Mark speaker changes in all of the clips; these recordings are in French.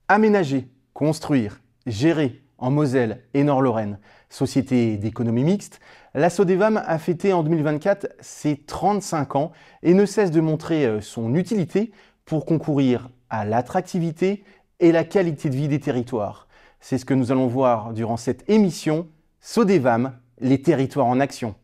Speaker 1: Aménager, construire, gérer en Moselle et Nord-Lorraine, société d'économie mixte, la Sodevam a fêté en 2024 ses 35 ans et ne cesse de montrer son utilité pour concourir à l'attractivité et la qualité de vie des territoires. C'est ce que nous allons voir durant cette émission Sodevam, les territoires en action.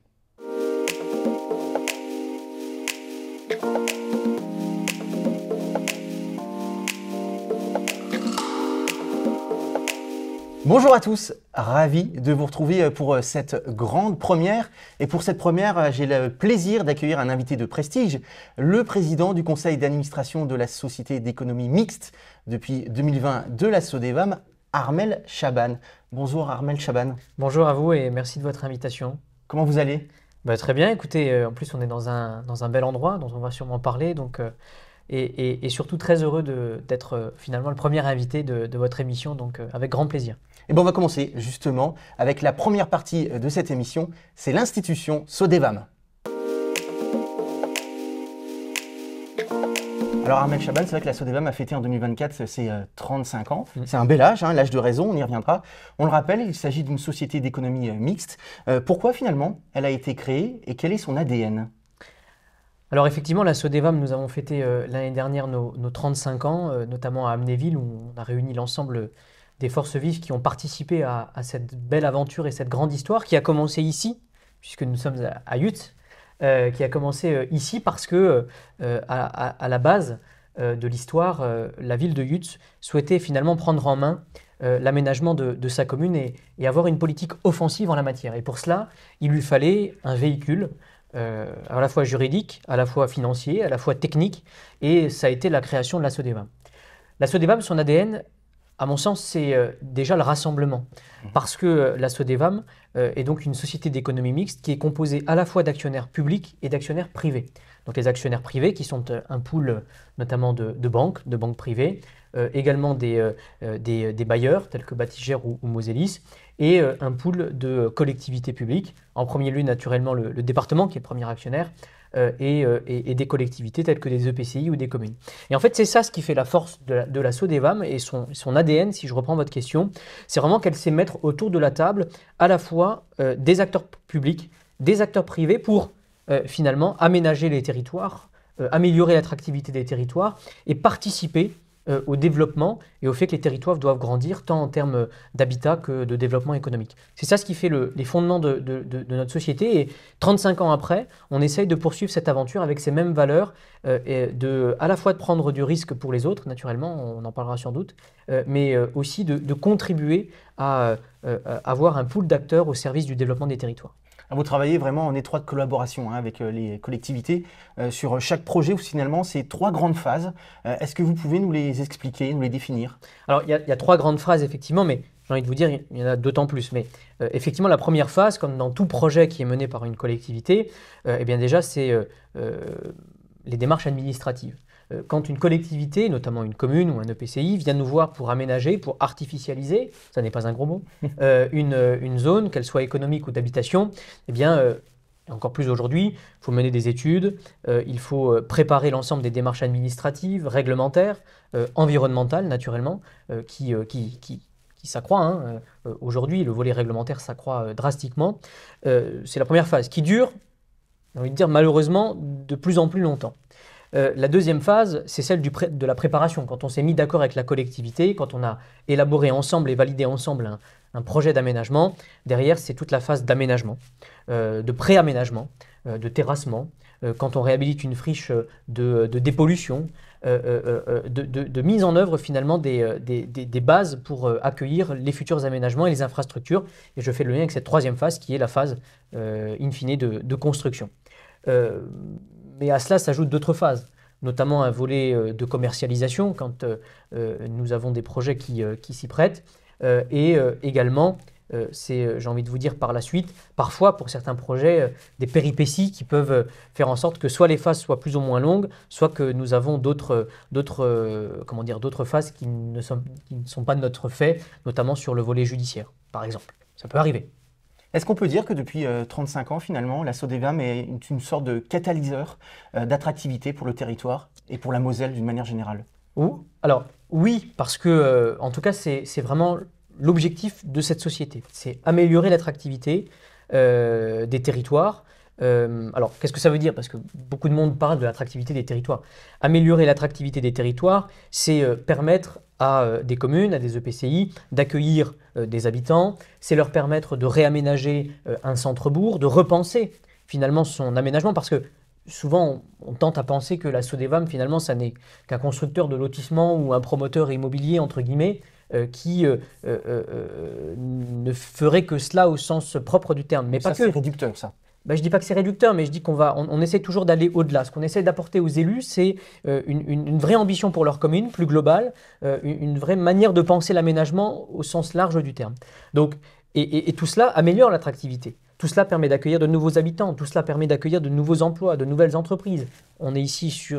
Speaker 1: Bonjour à tous, ravi de vous retrouver pour cette grande première. Et pour cette première, j'ai le plaisir d'accueillir un invité de prestige, le président du conseil d'administration de la société d'économie mixte depuis 2020 de la Sodevam, Armel Chaban. Bonjour Armel Chaban.
Speaker 2: Bonjour à vous et merci de votre invitation.
Speaker 1: Comment vous allez?
Speaker 2: Très bien, écoutez, en plus on est dans un bel endroit dont on va sûrement parler, et surtout très heureux d'être finalement le premier invité de votre émission, donc avec grand plaisir.
Speaker 1: Et bon, on va commencer justement avec la première partie de cette émission, c'est l'institution Sodevam. Alors Armel Chaban, c'est vrai que la Sodevam a fêté en 2024 ses 35 ans. C'est un bel âge, l'âge de raison, on y reviendra. On le rappelle, il s'agit d'une société d'économie mixte. Pourquoi finalement elle a été créée et quel est son ADN?
Speaker 2: Alors effectivement, la Sodevam, nous avons fêté l'année dernière nos 35 ans, notamment à Amnéville, où on a réuni l'ensemble des forces vives qui ont participé à cette belle aventure et cette grande histoire qui a commencé ici, puisque nous sommes à Yutz, qui a commencé ici parce que à la base de l'histoire, la ville de Yutz souhaitait finalement prendre en main l'aménagement de sa commune et avoir une politique offensive en la matière. Et pour cela, il lui fallait un véhicule à la fois juridique, à la fois financier, à la fois technique, et ça a été la création de la Sodevam. La Sodevam, son ADN, à mon sens, c'est déjà le rassemblement, parce que la Sodevam est donc une société d'économie mixte qui est composée à la fois d'actionnaires publics et d'actionnaires privés. Donc les actionnaires privés qui sont un pool notamment de banques privées, également des bailleurs tels que Batigère ou Mosellis, et un pool de collectivités publiques, en premier lieu naturellement le département qui est le premier actionnaire, et des collectivités telles que des EPCI ou des communes. Et en fait, c'est ça ce qui fait la force de la Sodevam et son ADN, si je reprends votre question, c'est vraiment qu'elle sait mettre autour de la table à la fois des acteurs publics, des acteurs privés pour finalement aménager les territoires, améliorer l'attractivité des territoires et participer au développement et au fait que les territoires doivent grandir tant en termes d'habitat que de développement économique. C'est ça ce qui fait les fondements de notre société et 35 ans après, on essaye de poursuivre cette aventure avec ces mêmes valeurs à la fois de prendre du risque pour les autres, naturellement, on en parlera sans doute, mais aussi de contribuer à avoir un pool d'acteurs au service du développement des territoires.
Speaker 1: Vous travaillez vraiment en étroite collaboration avec les collectivités sur chaque projet où finalement c'est 3 grandes phases. Est-ce que vous pouvez nous les expliquer, nous les définir?
Speaker 2: Alors il y a 3 grandes phases effectivement, mais j'ai envie de vous dire il y en a d'autant plus. Mais effectivement la première phase, comme dans tout projet qui est mené par une collectivité, eh bien déjà c'est les démarches administratives. Quand une collectivité, notamment une commune ou un EPCI, vient nous voir pour aménager, pour artificialiser, ça n'est pas un gros mot, une zone, qu'elle soit économique ou d'habitation, eh bien, encore plus aujourd'hui, il faut mener des études, il faut préparer l'ensemble des démarches administratives, réglementaires, environnementales naturellement, qui s'accroît. Aujourd'hui, le volet réglementaire s'accroît drastiquement. C'est la première phase qui dure, j'ai envie de dire malheureusement, de plus en plus longtemps. La deuxième phase, c'est celle de la préparation. Quand on s'est mis d'accord avec la collectivité, quand on a élaboré ensemble et validé ensemble un projet d'aménagement, derrière, c'est toute la phase d'aménagement, de pré-aménagement, de terrassement, quand on réhabilite une friche de dépollution, de mise en œuvre finalement des bases pour accueillir les futurs aménagements et les infrastructures. Et je fais le lien avec cette troisième phase qui est la phase in fine de construction. Mais à cela s'ajoutent d'autres phases, notamment un volet de commercialisation quand nous avons des projets qui s'y prêtent, et également, j'ai envie de vous dire par la suite, parfois pour certains projets, des péripéties qui peuvent faire en sorte que soit les phases soient plus ou moins longues, soit que nous avons d'autres phases qui ne sont pas de notre fait, notamment sur le volet judiciaire, par exemple. Ça peut arriver.
Speaker 1: Est-ce qu'on peut dire que depuis 35 ans, finalement, la Sodevam est une sorte de catalyseur d'attractivité pour le territoire et pour la Moselle d'une manière générale?
Speaker 2: Alors, Oui, parce que, en tout cas, c'est vraiment l'objectif de cette société. C'est améliorer l'attractivité des territoires. Alors, qu'est-ce que ça veut dire? Parce que beaucoup de monde parle de l'attractivité des territoires. Améliorer l'attractivité des territoires, c'est permettre à des communes, à des EPCI, d'accueillir des habitants. C'est leur permettre de réaménager un centre-bourg, de repenser finalement son aménagement, parce que souvent, on tente à penser que la Sodevam, finalement, ça n'est qu'un constructeur de lotissement ou un promoteur immobilier, entre guillemets, qui ne ferait que cela au sens propre du terme. Mais
Speaker 1: Ça,
Speaker 2: pas
Speaker 1: c'est
Speaker 2: que.
Speaker 1: réducteur, ça.
Speaker 2: Ben, je ne dis pas que c'est réducteur, mais je dis on essaie toujours d'aller au-delà. Ce qu'on essaie d'apporter aux élus, c'est une vraie ambition pour leur commune, plus globale, une vraie manière de penser l'aménagement au sens large du terme. Donc, et tout cela améliore l'attractivité. Tout cela permet d'accueillir de nouveaux habitants, tout cela permet d'accueillir de nouveaux emplois, de nouvelles entreprises. On est ici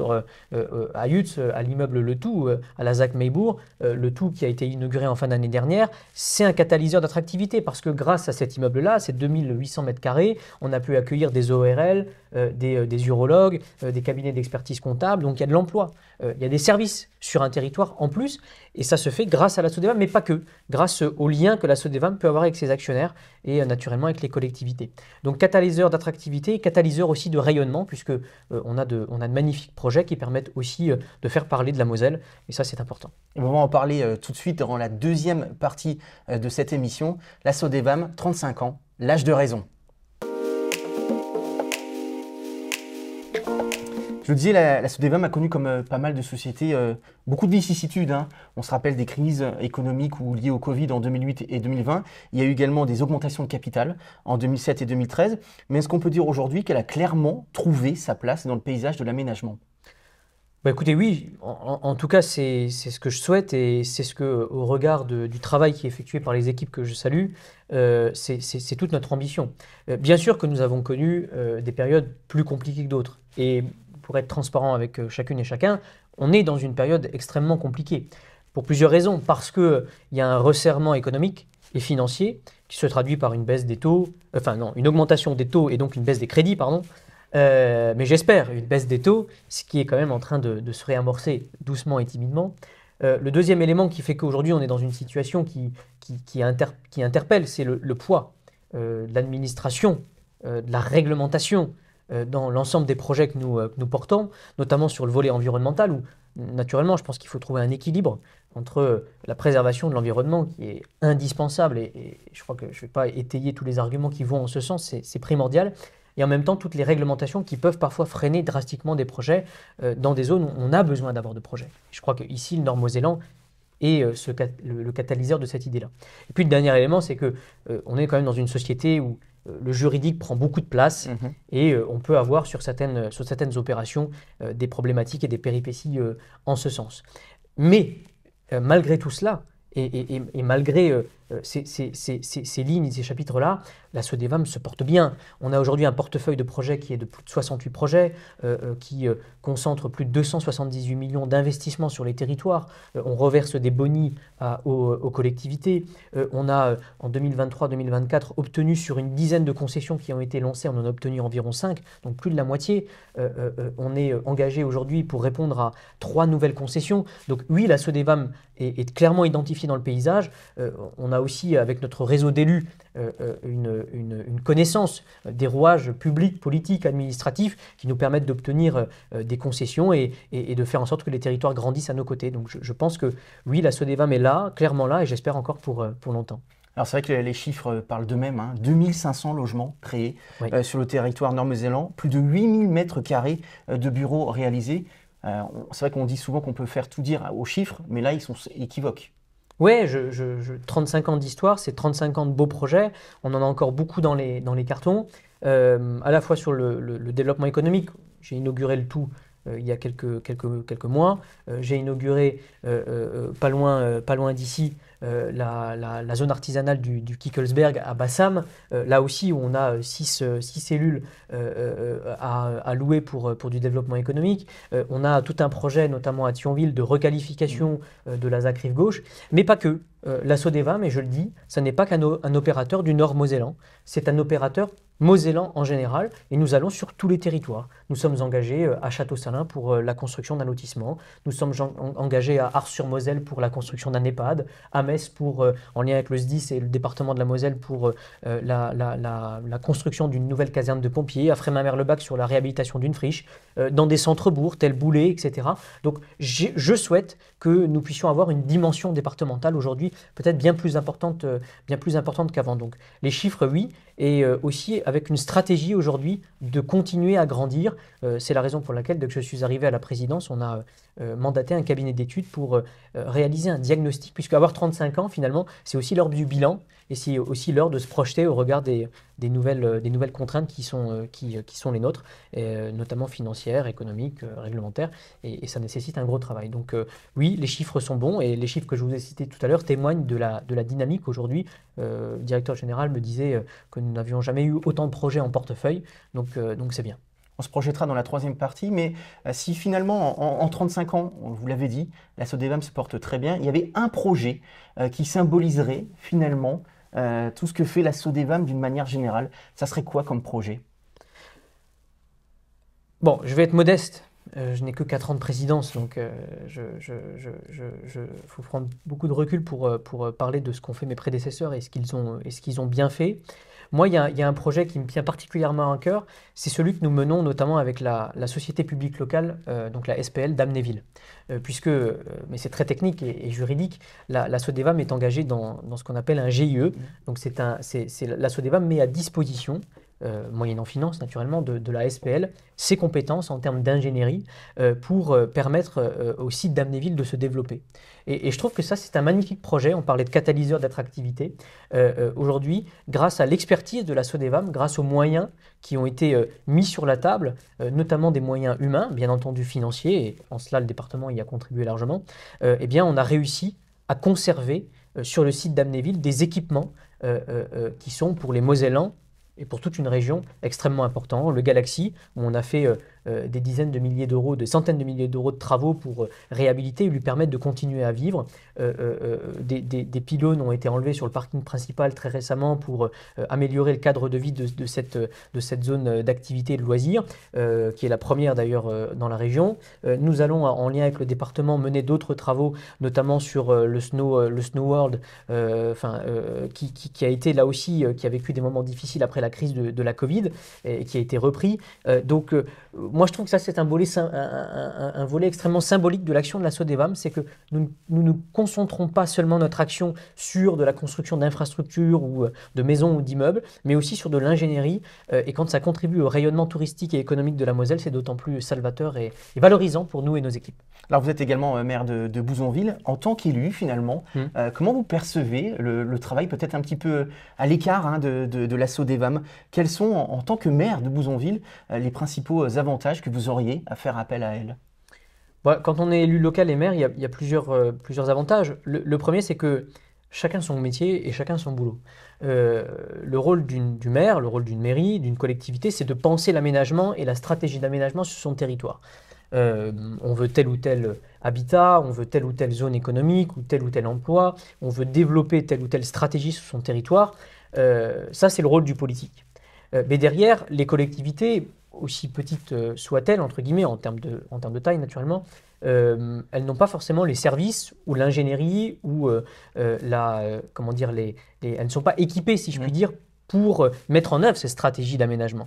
Speaker 2: à Yutz, à l'immeuble Le Tout, à la ZAC Meybourg. Le Tout qui a été inauguré en fin d'année dernière, c'est un catalyseur d'attractivité parce que grâce à cet immeuble-là, ces 2800 mètres carrés, on a pu accueillir des ORL, des urologues, des cabinets d'expertise comptable, donc il y a de l'emploi. Il y a des services sur un territoire en plus, et ça se fait grâce à la Sodevam, mais pas que, grâce au lien que la Sodevam peut avoir avec ses actionnaires et naturellement avec les collectivités. Donc catalyseur d'attractivité, catalyseur aussi de rayonnement, puisque on a de magnifiques projets qui permettent aussi de faire parler de la Moselle, et ça c'est important.
Speaker 1: Et on va en parler tout de suite dans la deuxième partie de cette émission. La Sodevam, 35 ans, l'âge de raison. Je le disais, la Sodevam a connu, comme pas mal de sociétés, beaucoup de vicissitudes. On se rappelle des crises économiques ou liées au Covid en 2008 et 2020. Il y a eu également des augmentations de capital en 2007 et 2013. Mais est-ce qu'on peut dire aujourd'hui qu'elle a clairement trouvé sa place dans le paysage de l'aménagement?
Speaker 2: Bah écoutez, oui, en tout cas, c'est ce que je souhaite et c'est ce que, au regard du travail qui est effectué par les équipes que je salue, c'est toute notre ambition. Bien sûr que nous avons connu des périodes plus compliquées que d'autres. Et pour être transparent avec chacune et chacun, on est dans une période extrêmement compliquée. Pour plusieurs raisons. Parce qu'il y a un resserrement économique et financier qui se traduit par une baisse des taux, enfin non, une augmentation des taux et donc une baisse des crédits, pardon. Mais j'espère une baisse des taux, ce qui est quand même en train de se réamorcer doucement et timidement. Le deuxième élément qui fait qu'aujourd'hui on est dans une situation qui interpelle, c'est le poids de l'administration, de la réglementation dans l'ensemble des projets que nous portons, notamment sur le volet environnemental, où naturellement je pense qu'il faut trouver un équilibre entre la préservation de l'environnement qui est indispensable, et je crois que je ne vais pas étayer tous les arguments qui vont en ce sens, c'est primordial, et en même temps toutes les réglementations qui peuvent parfois freiner drastiquement des projets dans des zones où on a besoin d'avoir de projets. Je crois qu'ici, le Nord-Mosellan est le catalyseur de cette idée-là. Et puis le dernier élément, c'est qu'on est quand même dans une société où le juridique prend beaucoup de place et on peut avoir sur certaines opérations des problématiques et des péripéties en ce sens. Mais malgré tout cela, et malgré ces lignes, ces chapitres-là, la Sodevam se porte bien. On a aujourd'hui un portefeuille de projets qui est de plus de 68 projets, qui concentre plus de 278 millions d'investissements sur les territoires. On reverse des bonis aux collectivités. On a, en 2023-2024, obtenu sur une dizaine de concessions qui ont été lancées, on en a obtenu environ 5, donc plus de la moitié. On est engagé aujourd'hui pour répondre à 3 nouvelles concessions. Donc oui, la Sodevam est clairement identifiée dans le paysage. On a aussi, avec notre réseau d'élus, une connaissance des rouages publics, politiques, administratifs qui nous permettent d'obtenir des concessions et de faire en sorte que les territoires grandissent à nos côtés. Donc je pense que oui, la Sodevam est là, clairement là, et j'espère encore pour longtemps.
Speaker 1: Alors c'est vrai que les chiffres parlent d'eux-mêmes, 2500 logements créés sur le territoire nord-mosellan, plus de 8000 mètres carrés de bureaux réalisés. C'est vrai qu'on dit souvent qu'on peut faire tout dire aux chiffres, mais là ils sont équivoques.
Speaker 2: Ouais, 35 ans d'histoire, c'est 35 ans de beaux projets. On en a encore beaucoup dans les cartons, à la fois sur le développement économique. J'ai inauguré le Tout il y a quelques mois. J'ai inauguré pas loin d'ici la zone artisanale du Kickelsberg à Bassam, là aussi où on a 6 cellules à louer pour du développement économique. On a tout un projet, notamment à Thionville, de requalification de la ZAC Rive Gauche, mais pas que. La Sodevam, et je le dis, ça n'est pas qu'un opérateur du Nord-Mosellan, c'est un opérateur mosellans en général, et nous allons sur tous les territoires. Nous sommes engagés à Château-Salins pour la construction d'un lotissement, nous sommes engagés à Ars-sur-Moselle pour la construction d'un EHPAD, à Metz pour, en lien avec le SDIS et le département de la Moselle pour la construction d'une nouvelle caserne de pompiers, à Frémin-Merlebac sur la réhabilitation d'une friche, dans des centres-bourgs tels Boulay, etc. Donc je souhaite que nous puissions avoir une dimension départementale aujourd'hui peut-être bien plus importante qu'avant. Donc les chiffres, oui, et aussi avec une stratégie aujourd'hui de continuer à grandir. C'est la raison pour laquelle, dès que je suis arrivé à la présidence, on a mandaté un cabinet d'études pour réaliser un diagnostic, puisque avoir 35 ans, finalement, c'est aussi l'heure du bilan, et c'est aussi l'heure de se projeter au regard des nouvelles contraintes qui sont les nôtres, notamment financières, économiques, réglementaires, et ça nécessite un gros travail. Donc oui, les chiffres sont bons, et les chiffres que je vous ai cités tout à l'heure témoignent de la dynamique aujourd'hui. Le directeur général me disait que nous n'avions jamais eu autant de projets en portefeuille, donc c'est bien.
Speaker 1: On se projettera dans la troisième partie, mais si finalement, en 35 ans, vous l'avez dit, la Sodevam se porte très bien, il y avait un projet qui symboliserait finalement tout ce que fait la Sodevam d'une manière générale, ça serait quoi comme projet?
Speaker 2: Bon, je vais être modeste. Je n'ai que 4 ans de présidence, donc faut prendre beaucoup de recul pour parler de ce qu'ont fait mes prédécesseurs et ce qu'ils ont bien fait. Moi, il y a un projet qui me tient particulièrement à cœur, c'est celui que nous menons notamment avec la société publique locale, donc la SPL d'Amnéville. Mais c'est très technique et juridique, la Sodevam est engagée dans ce qu'on appelle un GIE. Donc la Sodevam met à disposition, moyennant finance naturellement, de la SPL, ses compétences en termes d'ingénierie pour permettre au site d'Amnéville de se développer. Et je trouve que ça, c'est un magnifique projet. On parlait de catalyseur d'attractivité. Aujourd'hui, grâce à l'expertise de la Sodevam, grâce aux moyens qui ont été mis sur la table, notamment des moyens humains, bien entendu financiers, et en cela le département y a contribué largement, eh bien, on a réussi à conserver sur le site d'Amnéville des équipements qui sont pour les Mosellans et pour toute une région extrêmement important. Le Galaxy, où on a fait des dizaines de milliers d'euros, des centaines de milliers d'euros de travaux pour réhabiliter et lui permettre de continuer à vivre. Des pylônes ont été enlevés sur le parking principal très récemment pour améliorer le cadre de vie de cette zone d'activité et de loisirs, qui est la première d'ailleurs dans la région. Nous allons, en lien avec le département, mener d'autres travaux, notamment sur le Snow World, qui a été là aussi, qui a vécu des moments difficiles après la crise de la Covid, et qui a été repris. Moi, je trouve que ça, c'est un volet extrêmement symbolique de l'action de la Sodevam, c'est que nous ne concentrons pas seulement notre action sur de la construction d'infrastructures ou de maisons ou d'immeubles, mais aussi sur de l'ingénierie. Et quand ça contribue au rayonnement touristique et économique de la Moselle, c'est d'autant plus salvateur et valorisant pour nous et nos équipes.
Speaker 1: Alors, vous êtes également maire de Bouzonville. En tant qu'élu, finalement, comment vous percevez le travail peut-être un petit peu à l'écart de la Sodevam? Quels sont, en tant que maire de Bouzonville, les principaux avantages que vous auriez à faire appel à elle?
Speaker 2: Quand on est élu local et maire, il y a plusieurs avantages. Le premier, c'est que chacun son métier et chacun son boulot. Le rôle du maire, le rôle d'une mairie, d'une collectivité, c'est de penser l'aménagement et la stratégie d'aménagement sur son territoire. On veut tel ou tel habitat, on veut telle ou telle zone économique ou tel emploi, on veut développer telle ou telle stratégie sur son territoire. Ça, c'est le rôle du politique. Mais derrière, les collectivités, aussi petites soient-elles, entre guillemets, en termes de taille naturellement, elles n'ont pas forcément les services ou l'ingénierie ou elles ne sont pas équipées, si je puis dire, pour mettre en œuvre ces stratégies d'aménagement.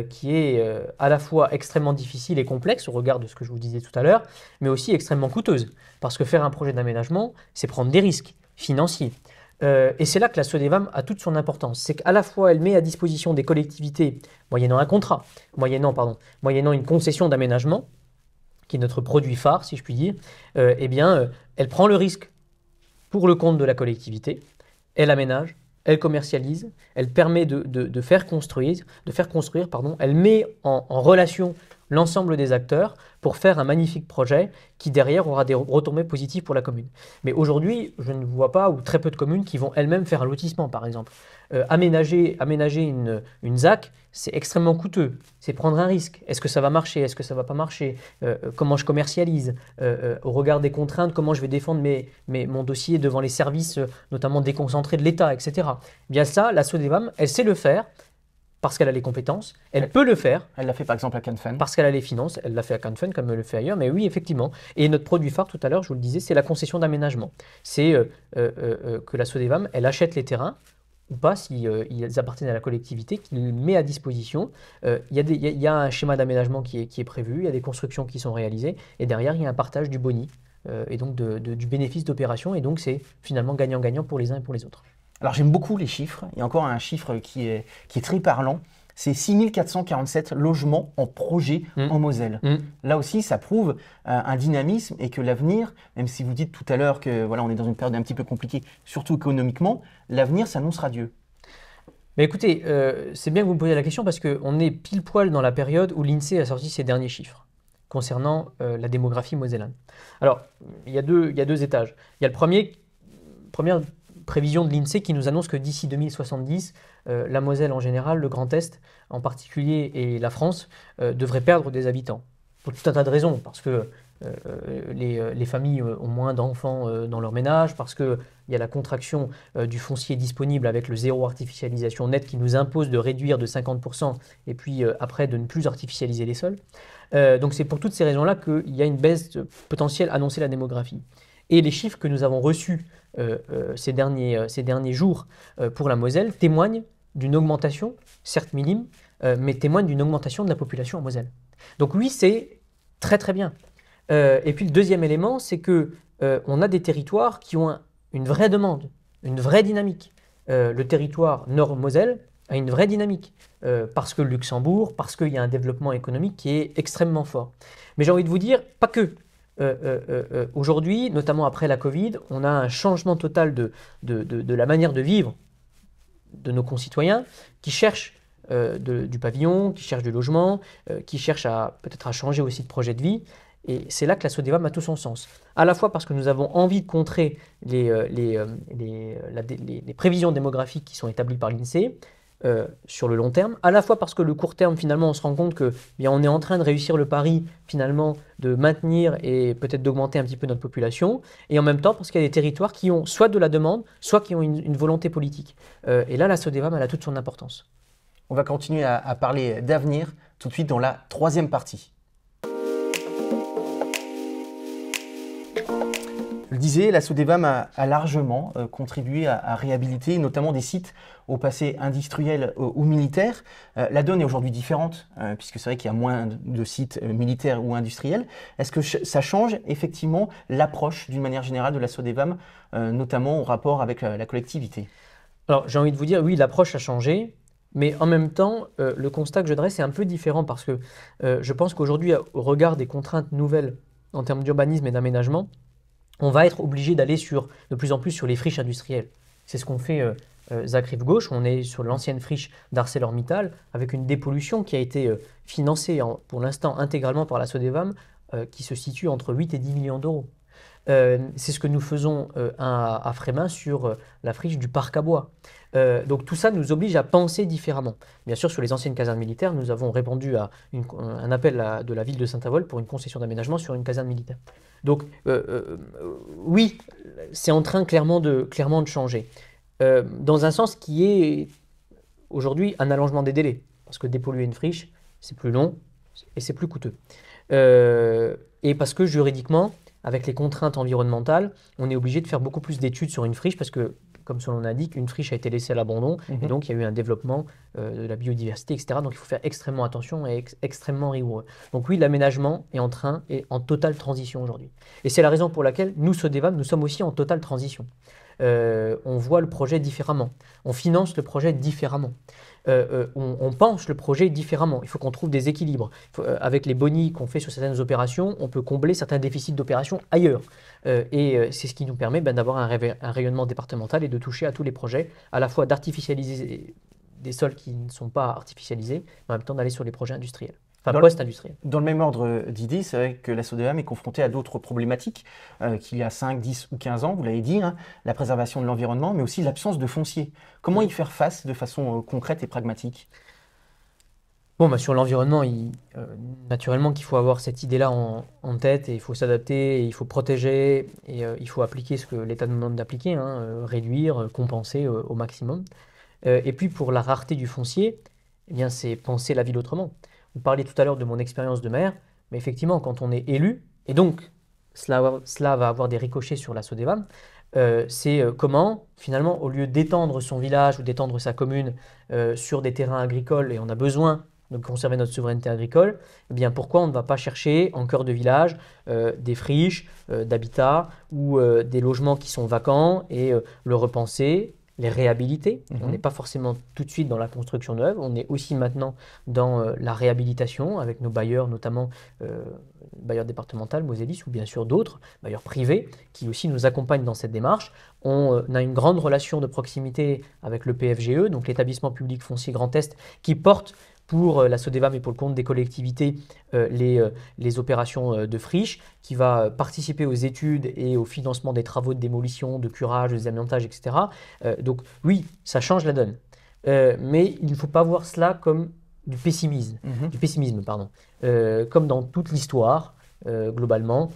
Speaker 2: Qui est à la fois extrêmement difficile et complexe au regard de ce que je vous disais tout à l'heure, mais aussi extrêmement coûteuse. Parce que faire un projet d'aménagement, c'est prendre des risques financiers. Et c'est là que la Sodevam a toute son importance. C'est qu'à la fois, elle met à disposition des collectivités, moyennant une concession d'aménagement, qui est notre produit phare, si je puis dire, elle prend le risque pour le compte de la collectivité, elle aménage, elle commercialise, elle permet de faire construire, elle met en relation l'ensemble des acteurs pour faire un magnifique projet qui derrière aura des retombées positives pour la commune. Mais aujourd'hui, je ne vois pas ou très peu de communes qui vont elles-mêmes faire un lotissement, par exemple. Aménager une ZAC, c'est extrêmement coûteux. C'est prendre un risque. Est-ce que ça va marcher? Est-ce que ça ne va pas marcher? Comment je commercialise? Au regard des contraintes, comment je vais défendre mon dossier devant les services, notamment déconcentrés de l'État, etc. Bien ça, la Sodevam, elle sait le faire. parce qu'elle a les compétences, elle peut le faire.
Speaker 1: Elle l'a fait par exemple à Canfin.
Speaker 2: Parce qu'elle a les finances, elle l'a fait à Canfin comme elle le fait ailleurs, mais oui, effectivement. Et notre produit phare, tout à l'heure, je vous le disais, c'est la concession d'aménagement. C'est que la Sodevam, elle achète les terrains, ou pas, si ils appartiennent à la collectivité, qu'il met à disposition. Il y a un schéma d'aménagement qui est prévu, il y a des constructions qui sont réalisées, et derrière, il y a un partage du boni, et donc du bénéfice d'opération, et donc c'est finalement gagnant-gagnant pour les uns et pour les autres.
Speaker 1: Alors j'aime beaucoup les chiffres. Il y a encore un chiffre qui est très parlant. C'est 6447 logements en projet en Moselle. Là aussi, ça prouve un dynamisme et que l'avenir, même si vous dites tout à l'heure que voilà, on est dans une période un petit peu compliquée, surtout économiquement, l'avenir s'annonce radieux.
Speaker 2: Mais écoutez, c'est bien que vous me posiez la question parce qu'on est pile poil dans la période où l'INSEE a sorti ses derniers chiffres concernant la démographie mosellane. Alors, il y a deux étages. Il y a première prévision de l'INSEE qui nous annonce que d'ici 2070, la Moselle en général, le Grand Est en particulier et la France devraient perdre des habitants. Pour tout un tas de raisons, parce que les familles ont moins d'enfants dans leur ménage, parce qu'il y a la contraction du foncier disponible avec le zéro artificialisation net qui nous impose de réduire de 50% et puis après de ne plus artificialiser les sols. Donc c'est pour toutes ces raisons-là qu'il y a une baisse potentielle annoncée de la démographie. Et les chiffres que nous avons reçus ces derniers jours pour la Moselle témoignent d'une augmentation, certes minime, mais témoignent d'une augmentation de la population en Moselle. Donc oui, c'est très très bien. Et puis le deuxième élément, c'est qu'on a des territoires qui ont une vraie demande, une vraie dynamique. Le territoire Nord-Moselle a une vraie dynamique, parce que le Luxembourg, parce qu'il y a un développement économique qui est extrêmement fort. Mais j'ai envie de vous dire, pas que. Aujourd'hui, notamment après la Covid, on a un changement total de la manière de vivre de nos concitoyens qui cherchent du pavillon, qui cherchent du logement, qui cherchent peut-être à changer aussi de projet de vie. Et c'est là que la Sodevam a tout son sens. À la fois parce que nous avons envie de contrer les prévisions démographiques qui sont établies par l'INSEE, sur le long terme, à la fois parce que le court terme, finalement, on se rend compte que bien, on est en train de réussir le pari, finalement, de maintenir et peut-être d'augmenter un petit peu notre population, et en même temps parce qu'il y a des territoires qui ont soit de la demande, soit qui ont une volonté politique. Et là, la Sodevam, elle a toute son importance.
Speaker 1: On va continuer à parler d'avenir tout de suite dans la troisième partie. Je le disais, la Sodevam a largement contribué à réhabiliter notamment des sites au passé industriel ou militaire. La donne est aujourd'hui différente, puisque c'est vrai qu'il y a moins de sites militaires ou industriels. Est-ce que ça change effectivement l'approche d'une manière générale de la Sodevam, notamment au rapport avec la collectivité?
Speaker 2: Alors j'ai envie de vous dire, oui, l'approche a changé, mais en même temps, le constat que je dresse est un peu différent parce que je pense qu'aujourd'hui, au regard des contraintes nouvelles en termes d'urbanisme et d'aménagement, on va être obligé d'aller de plus en plus sur les friches industrielles. C'est ce qu'on fait ZAC Rive Gauche. On est sur l'ancienne friche d'ArcelorMittal avec une dépollution qui a été financée pour l'instant intégralement par la Sodevam qui se situe entre 8 et 10 millions d'euros. C'est ce que nous faisons à Frémin sur la friche du parc à bois. Donc tout ça nous oblige à penser différemment. Bien sûr, sur les anciennes casernes militaires, nous avons répondu à un appel de la ville de Saint-Avold pour une concession d'aménagement sur une caserne militaire. Donc oui, c'est en train clairement de changer. Dans un sens qui est aujourd'hui un allongement des délais. Parce que dépolluer une friche, c'est plus long et c'est plus coûteux. Et parce que juridiquement, avec les contraintes environnementales, on est obligé de faire beaucoup plus d'études sur une friche parce que, comme son nom l'indique, une friche a été laissée à l'abandon et donc il y a eu un développement de la biodiversité, etc. Donc il faut faire extrêmement attention et extrêmement rigoureux. Donc oui, l'aménagement est en totale transition aujourd'hui. Et c'est la raison pour laquelle nous, Sodevam, nous sommes aussi en totale transition. On voit le projet différemment, on finance le projet différemment. On pense le projet différemment. Il faut qu'on trouve des équilibres. Avec les bonis qu'on fait sur certaines opérations, on peut combler certains déficits d'opérations ailleurs. Et c'est ce qui nous permet d'avoir un rayonnement départemental et de toucher à tous les projets, à la fois d'artificialiser des sols qui ne sont pas artificialisés, mais en même temps d'aller sur les projets industriels. Enfin, post-industriel.
Speaker 1: Dans le même ordre d'idées, c'est vrai que la Sodevam est confrontée à d'autres problématiques qu'il y a 5, 10 ou 15 ans, vous l'avez dit, hein, la préservation de l'environnement, mais aussi l'absence de foncier. Comment y faire face de façon concrète et pragmatique?
Speaker 2: Bon, sur l'environnement, naturellement qu'il faut avoir cette idée-là en tête et il faut s'adapter, il faut protéger et il faut appliquer ce que l'État nous demande d'appliquer, hein, réduire, compenser au maximum. Et puis pour la rareté du foncier, eh bien, c'est penser la ville autrement. Vous parliez tout à l'heure de mon expérience de maire, mais effectivement, quand on est élu, et donc cela va avoir des ricochets sur la Sodevam, c'est comment, finalement, au lieu d'étendre son village ou d'étendre sa commune sur des terrains agricoles, et on a besoin de conserver notre souveraineté agricole, eh bien, pourquoi on ne va pas chercher en cœur de village des friches, d'habitat ou des logements qui sont vacants et le repenser, les réhabiliter. On n'est pas forcément tout de suite dans la construction neuve, on est aussi maintenant dans la réhabilitation avec nos bailleurs, notamment bailleurs départemental, Moselis, ou bien sûr d'autres, bailleurs privés, qui aussi nous accompagnent dans cette démarche. On a une grande relation de proximité avec le PFGE, donc l'établissement public foncier Grand Est, qui porte pour la Sodevam et pour le compte des collectivités les opérations de friche, qui va participer aux études et au financement des travaux de démolition, de curage, de désamiantage, etc. Donc oui, ça change la donne. Mais il ne faut pas voir cela comme du pessimisme, comme dans toute l'histoire, globalement.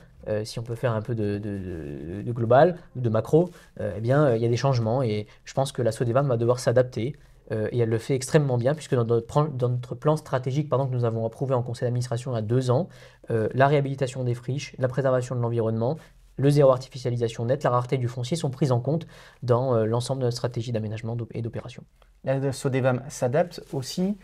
Speaker 2: Si on peut faire un peu de global ou de macro, eh bien, il y a des changements et je pense que la Sodevam va devoir s'adapter. Et elle le fait extrêmement bien, puisque dans notre plan stratégique que nous avons approuvé en conseil d'administration il y a 2 ans, la réhabilitation des friches, la préservation de l'environnement, le zéro artificialisation nette, la rareté du foncier sont prises en compte dans l'ensemble de notre stratégie d'aménagement et d'opération.
Speaker 1: La Sodevam s'adapte aussi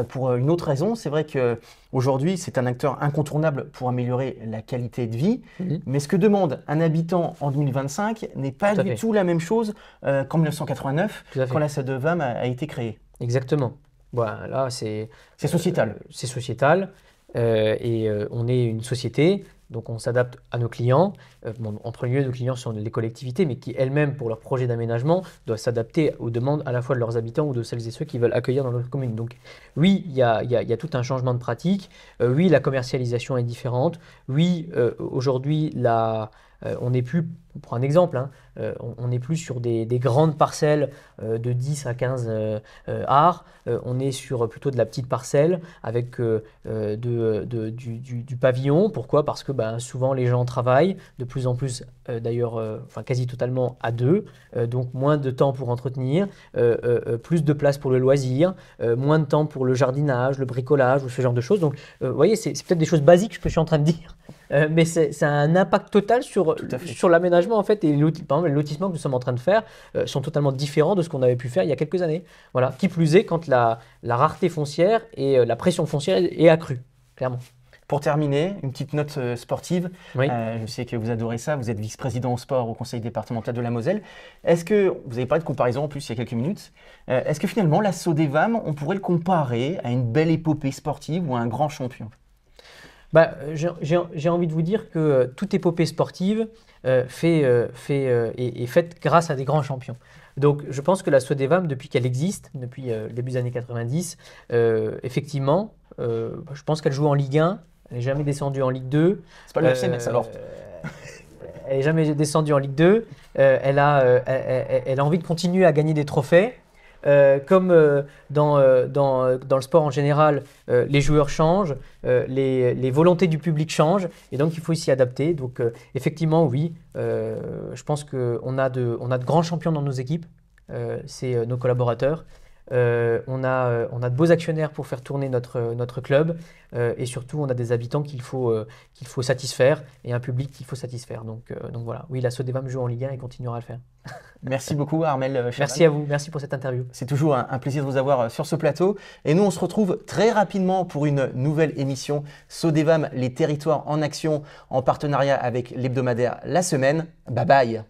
Speaker 1: pour une autre raison. C'est vrai qu'aujourd'hui, c'est un acteur incontournable pour améliorer la qualité de vie. Mais ce que demande un habitant en 2025 n'est pas du tout la même chose qu'en 1989, quand la Sodevam a été créée.
Speaker 2: Exactement. Voilà, c'est
Speaker 1: sociétal.
Speaker 2: C'est sociétal. Et on est une société, donc on s'adapte à nos clients. En premier lieu, nos clients sont les collectivités, mais qui elles-mêmes, pour leurs projets d'aménagement, doivent s'adapter aux demandes à la fois de leurs habitants ou de celles et ceux qui veulent accueillir dans notre commune. Donc oui, il y a tout un changement de pratique. Oui, la commercialisation est différente. Oui, aujourd'hui, on n'est plus, pour un exemple, on n'est plus sur des grandes parcelles de 10 à 15 arts. On est sur plutôt de la petite parcelle avec du pavillon. Pourquoi? Parce que souvent les gens travaillent, de plus en plus d'ailleurs, quasi totalement à deux. Donc moins de temps pour entretenir, plus de place pour le loisir, moins de temps pour le jardinage, le bricolage ou ce genre de choses. Donc vous voyez, c'est peut-être des choses basiques que je suis en train de dire. Mais c'est un impact total sur l'aménagement en fait, et par exemple les lotissements que nous sommes en train de faire sont totalement différents de ce qu'on avait pu faire il y a quelques années. Voilà. Qui plus est quand la rareté foncière et la pression foncière est accrue, clairement.
Speaker 1: Pour terminer, une petite note sportive.
Speaker 2: Oui.
Speaker 1: Je sais que vous adorez ça, vous êtes vice-président au sport au conseil départemental de la Moselle. Est-ce que, vous avez parlé de comparaison en plus il y a quelques minutes, est-ce que finalement la Sodevam, on pourrait le comparer à une belle épopée sportive ou à un grand champion?
Speaker 2: J'ai envie de vous dire que toute épopée sportive est faite grâce à des grands champions. Donc je pense que la Sodevam, depuis qu'elle existe, depuis le début des années 90, effectivement, je pense qu'elle joue en Ligue 1, elle n'est jamais descendue en Ligue 2.
Speaker 1: C'est pas le FC Metz alors.
Speaker 2: Elle n'est jamais descendue en Ligue 2. Elle a envie de continuer à gagner des trophées. Comme dans le sport en général, les joueurs changent, les volontés du public changent, et donc il faut s'y adapter. Donc effectivement, oui, je pense qu'on a de grands champions dans nos équipes, c'est nos collaborateurs. On a de beaux actionnaires pour faire tourner notre club, et surtout on a des habitants qu'il faut satisfaire et un public qu'il faut satisfaire. Donc voilà, oui, la Sodevam joue en Ligue 1 et continuera à le faire.
Speaker 1: Merci beaucoup Armel Chaval.
Speaker 2: Merci à vous, merci pour cette interview.
Speaker 1: C'est toujours un plaisir de vous avoir sur ce plateau. Et nous, on se retrouve très rapidement pour une nouvelle émission Sodevam, les territoires en action, en partenariat avec l'hebdomadaire La Semaine. Bye bye.